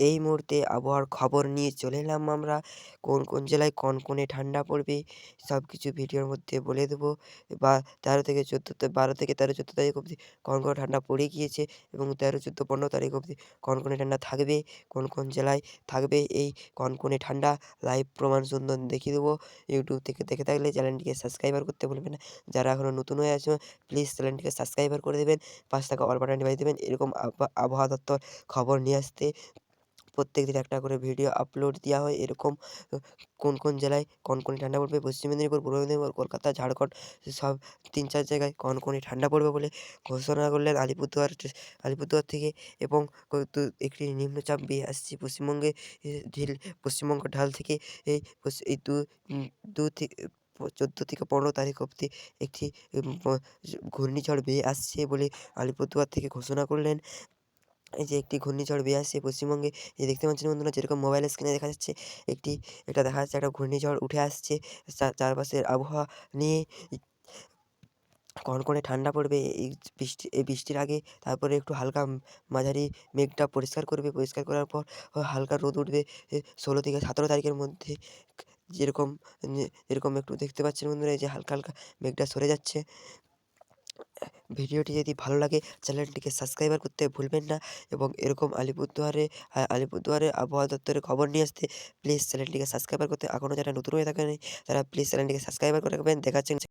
এই মুহূর্তে আবহাওয়ার খবর নিয়ে চলে এলাম আমরা। কোন, কোন জেলায় কনকনে ঠান্ডা পড়বে সবকিছু ভিডিওর মধ্যে বলে দেবো। বা ১৩ থেকে ১৪ ১২ থেকে ১৩, ১৪ তারিখ অবধি কনকনে ঠান্ডা পড়ে গিয়েছে এবং ১৩, ১৪, ১৫ তারিখ অবধি কনকনে ঠান্ডা থাকবে। কোন, কোন জেলায় থাকবে এই কনকনে ঠান্ডা লাইভ প্রমাণ সুন্দর দেখিয়ে দেবো। ইউটিউব থেকে দেখে থাকলে চ্যানেলটিকে সাবস্ক্রাইবার করতে ভুলবেন না। যারা এখনও নতুন হয়ে আছো প্লিজ চ্যানেলটিকে সাবস্ক্রাইবার করে দেবেন। পাশে থাকা অল বাটনটি বাজিয়ে দেবেন। এরকম আবহাওয়া দপ্তর খবর নিয়ে আসতে প্রত্যেকদিন একটা করে ভিডিও আপলোড দেওয়া হয়। এরকম কোন, কোন জেলায় কনকনে ঠান্ডা পড়বে পশ্চিম মেদিনীপুর, পূর্ব মেদিনীপুর, কলকাতা, ঝাড়খণ্ড সব ৩-৪ জায়গায় কনকনে ঠান্ডা পড়বে বলে ঘোষণা করলেন আলিপুরদুয়ার থেকে। এবং একটি নিম্নচাপ বেয়ে আসছে পশ্চিমবঙ্গে পশ্চিমবঙ্গ ঢাল থেকে এই এই ২ থেকে ১৪ থেকে ১৫ তারিখ অবধি একটি ঘূর্ণিঝড় বেয়ে আসছে বলে আলিপুরদুয়ার থেকে ঘোষণা করলেন। এই যে একটি ঘূর্ণিঝড় বেয়ে আসছে পশ্চিমবঙ্গে। এই দেখতে পাচ্ছেন বন্ধুরা, যেরকম মোবাইলের স্ক্রিনে দেখা যাচ্ছে এটা দেখা যাচ্ছে একটা ঘূর্ণিঝড় উঠে আসছে। চারপাশের আবহাওয়া নিয়ে কনকনে ঠান্ডা পড়বে এই বৃষ্টির আগে। তারপরে একটু হালকা মাঝারি মেঘটা পরিষ্কার করবে। পরিষ্কার করার পর হালকা রোদ উঠবে ১৬ থেকে ১৭ তারিখের মধ্যে। যেরকম এরকম একটু দেখতে পাচ্ছেন বন্ধুরা, এই যে হালকা, হালকা মেঘটা সরে যাচ্ছে। ভিডিওটি যদি ভালো লাগে চ্যানেলটিকে সাবস্ক্রাইবার করতে ভুলবেন না এবং এরকম আলিপুরদুয়ারে আবহাওয়া দপ্তরের খবর নিয়ে আসতে প্লিজ চ্যানেলটিকে সাবস্ক্রাইবার করতে এখনও যারা নতুন হয়ে থাকেন তারা প্লিজ চ্যানেলটিকে সাবস্ক্রাইবার করে রাখবেন। দেখা হচ্ছে